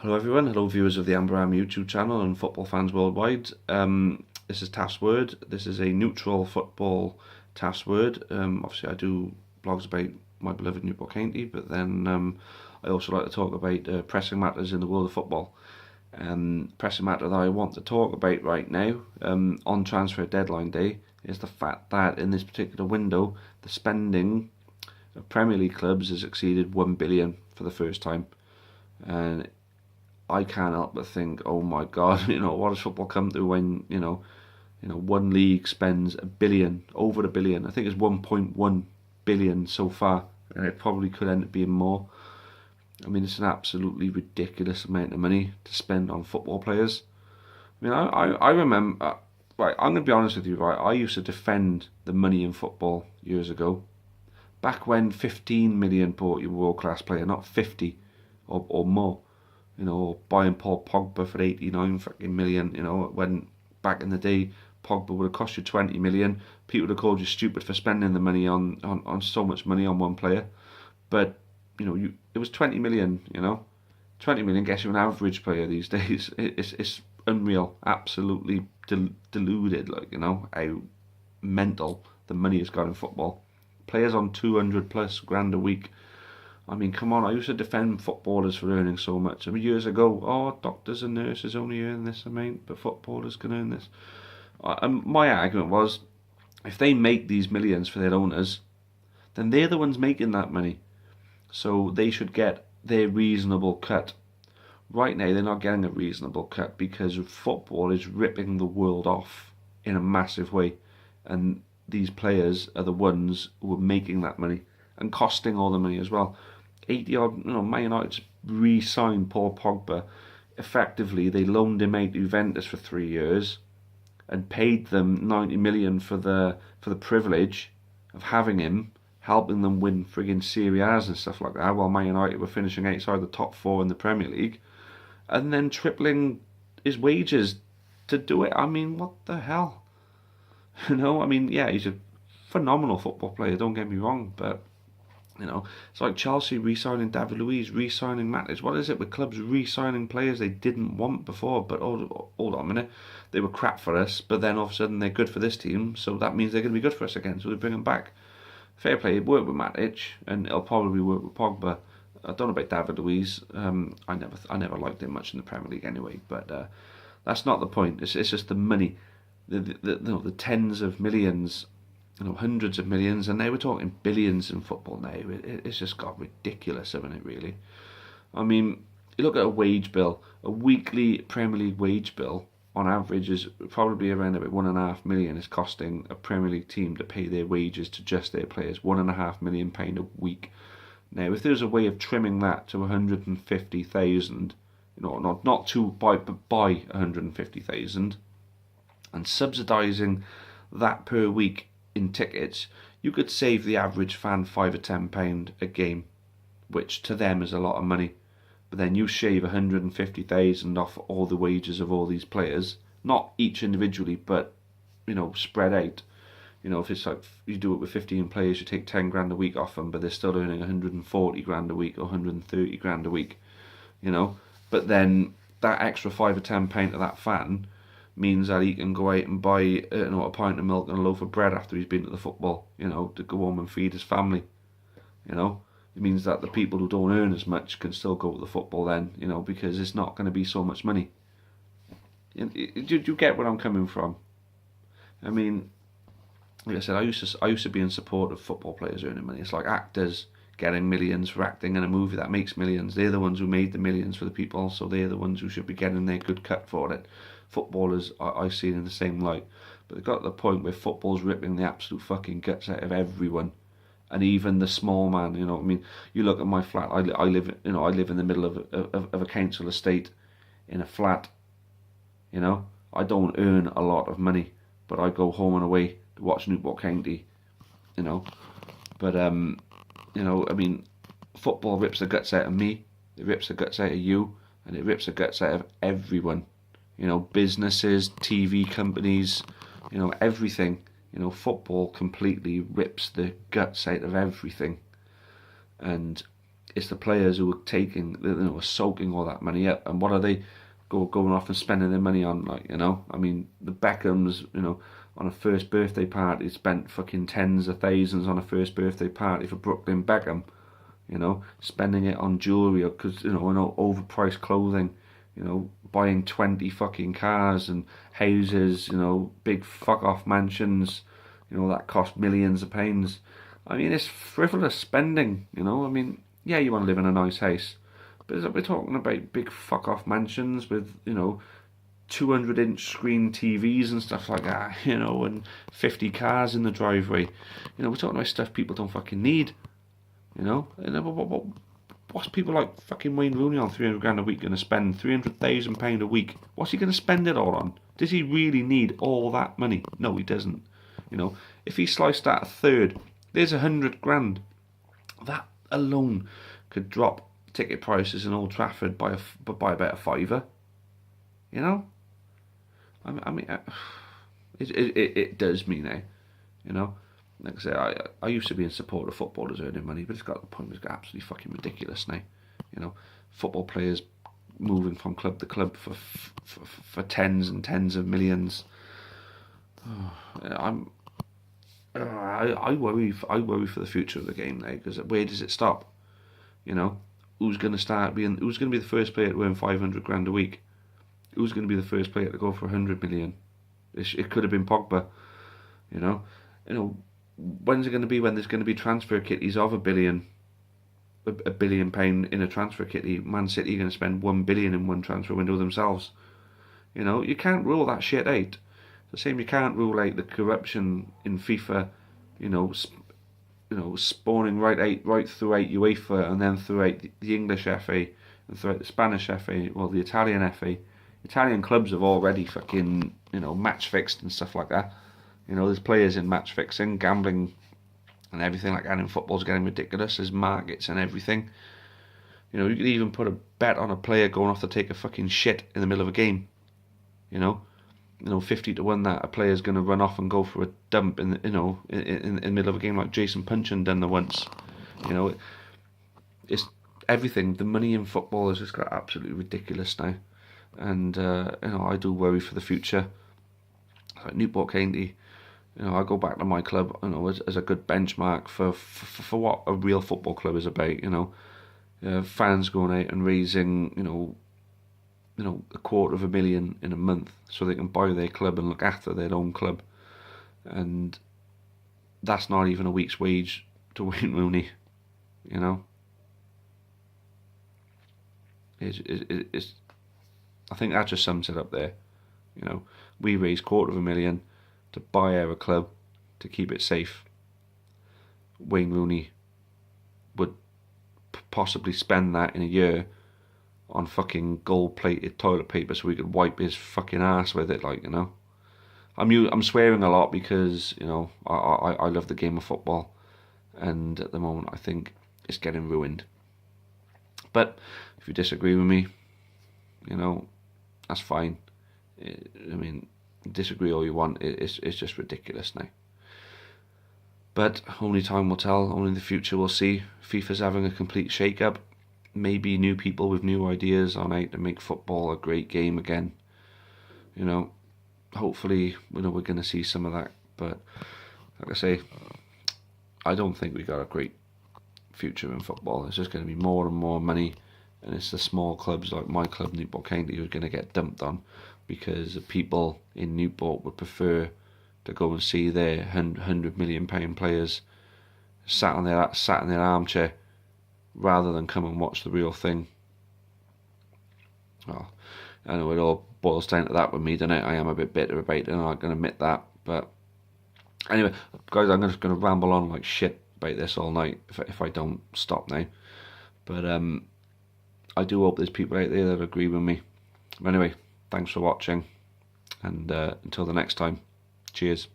Hello everyone, hello viewers of the Amber Arm YouTube channel and football fans worldwide. This is Taffs Word. This is a neutral football Taffs Word. Obviously I do blogs about my beloved Newport County, but then I also like to talk about pressing matters in the world of football. Pressing matter that I want to talk about right now on transfer deadline day is the fact that in this particular window the spending of Premier League clubs has exceeded 1 billion for the first time. And I can't help but think, oh my God, what does football come to when, one league spends a billion, over a billion. I think it's 1.1 billion so far, and it probably could end up being more. I mean, it's an absolutely ridiculous amount of money to spend on football players. I mean, I remember, right, I'm going to be honest with you, right, I used to defend the money in football years ago. Back when 15 million bought you a world-class player, not 50 or more. Buying Paul Pogba for 89 fucking million, when back in the day Pogba would have cost you 20 million. People would have called you stupid for spending the money on so much money on one player. But, it was 20 million, 20 million gets you an average player these days. It's unreal, absolutely deluded, how mental the money has got in football. Players on 200 plus grand a week. I mean, come on, I used to defend footballers for earning so much. I mean, years ago, doctors and nurses only earn this amount, but footballers can earn this. And my argument was, if they make these millions for their owners, then they're the ones making that money. So they should get their reasonable cut. Right now, they're not getting a reasonable cut because football is ripping the world off in a massive way. And these players are the ones who are making that money and costing all the money as well. 80 odd, Man United re-signed Paul Pogba. Effectively, they loaned him out to Juventus for 3 years and paid them 90 million for the privilege of having him, helping them win friggin' Serie A's and stuff like that, while Man United were finishing outside the top 4 in the Premier League, and then tripling his wages to do it. I mean, what the hell? Yeah, he's a phenomenal football player, don't get me wrong, but it's like Chelsea re-signing David Luiz, re-signing Matic. What is it with clubs re-signing players they didn't want before? But hold on a minute, they were crap for us, but then all of a sudden they're good for this team, so that means they're going to be good for us again. So we bring them back. Fair play, it worked with Matic, and it'll probably work with Pogba. I don't know about David Luiz. I never liked him much in the Premier League anyway. But that's not the point. It's just the money, the tens of millions, hundreds of millions, and now we're talking billions in football now. It's just got ridiculous, haven't it, really? I mean, you look at a wage bill, a weekly Premier League wage bill, on average, is probably around about 1.5 million is costing a Premier League team to pay their wages to just their players, £1.5 million a week. Now, if there's a way of trimming that to 150,000, not to buy, but by 150,000, and subsidising that per week in tickets, you could save the average fan £5 or £10 a game, which to them is a lot of money. But then you shave 150,000 off all the wages of all these players, not each individually, but spread out. If it's like you do it with 15 players, you take 10 grand a week off them, but they're still earning 140 grand a week or 130 grand a week. But then that extra £5 or £10 to that fan means that he can go out and buy a pint of milk and a loaf of bread after he's been to the football, to go home and feed his family. It means that the people who don't earn as much can still go to the football then, because it's not going to be so much money. Do you get where I'm coming from? I mean, like I said, I used to be in support of football players earning money. It's like actors getting millions for acting in a movie that makes millions. They're the ones who made the millions for the people, so they're the ones who should be getting their good cut for it. Footballers, I see it in the same light. But they've got to the point where football's ripping the absolute fucking guts out of everyone. And even the small man, you look at my flat. I live in the middle of a council estate, in a flat. I don't earn a lot of money, but I go home and away to watch Newport County. But football rips the guts out of me. It rips the guts out of you, and it rips the guts out of everyone. Businesses, TV companies, everything. Football completely rips the guts out of everything. And it's the players who are taking, are soaking all that money up. And what are they going off and spending their money on? Like, I mean, the Beckhams, on a first birthday party, spent fucking tens of thousands on a first birthday party for Brooklyn Beckham. Spending it on jewelry, because on overpriced clothing. Buying 20 fucking cars and houses, big fuck off mansions, that cost millions of pounds. I mean, it's frivolous spending, I mean, yeah, you want to live in a nice house, but we're talking about big fuck off mansions with, 200-inch screen TVs and stuff like that, and 50 cars in the driveway. We're talking about stuff people don't fucking need, and what's people like fucking Wayne Rooney on 300 grand a week going to spend? £300,000 a week. What's he going to spend it all on? Does he really need all that money? No, he doesn't. If he sliced that a third, there's 100 grand. That alone could drop ticket prices in Old Trafford by about a fiver. I mean, it does me now. Like I say, I used to be in support of footballers earning money, but it's got to the point where it's got absolutely fucking ridiculous now. Football players moving from club to club for tens and tens of millions. I worry for the future of the game now, because where does it stop? Who's going to be the first player to earn 500 grand a week? Who's going to be the first player to go for 100 million? It could have been Pogba. When's it going to be when there's going to be transfer kitties of £1 billion in a transfer kitty? Man City are going to spend £1 billion in one transfer window themselves. You can't rule that shit out. The same, you can't rule out the corruption in FIFA. Spawning right throughout UEFA, and then throughout the English FA, and throughout the Spanish FA, well, the Italian FA. Italian clubs have already fucking match fixed and stuff like that. There's players in match fixing, gambling, and everything like that in football's getting ridiculous. There's markets and everything. You could even put a bet on a player going off to take a fucking shit in the middle of a game. 50 to 1 that a player's going to run off and go for a dump in the middle of a game, like Jason Punchin done there once. It's everything. The money in football has just got absolutely ridiculous now, and I do worry for the future. Like Newport County. I go back to my club, as a good benchmark for what a real football club is about. Fans going out and raising, $250,000 in a month so they can buy their club and look after their own club, and that's not even a week's wage to Wayne Rooney. It's I think that just sums it up there. We raised $250,000 to buy our club, to keep it safe. Wayne Rooney would possibly spend that in a year on fucking gold-plated toilet paper so we could wipe his fucking ass with it, I'm swearing a lot because, I love the game of football, and at the moment I think it's getting ruined. But if you disagree with me, that's fine. I mean, disagree all you want. It's just ridiculous now. But only time will tell. Only the future will see. FIFA's having a complete shake-up. Maybe new people with new ideas on how to make football a great game again. Hopefully, we're going to see some of that. But like I say, I don't think we got a great future in football. It's just going to be more and more money, and it's the small clubs like my club, Newport County, who are going to get dumped on, because the people in Newport would prefer to go and see their £100 million players sat in their armchair rather than come and watch the real thing. Well, I know it all boils down to that with me, doesn't it? I am a bit bitter about it, and I'm going to admit that. But anyway, guys, I'm just going to ramble on like shit about this all night if I don't stop now. But I do hope there's people out there that agree with me. But anyway, thanks for watching, and until the next time, cheers.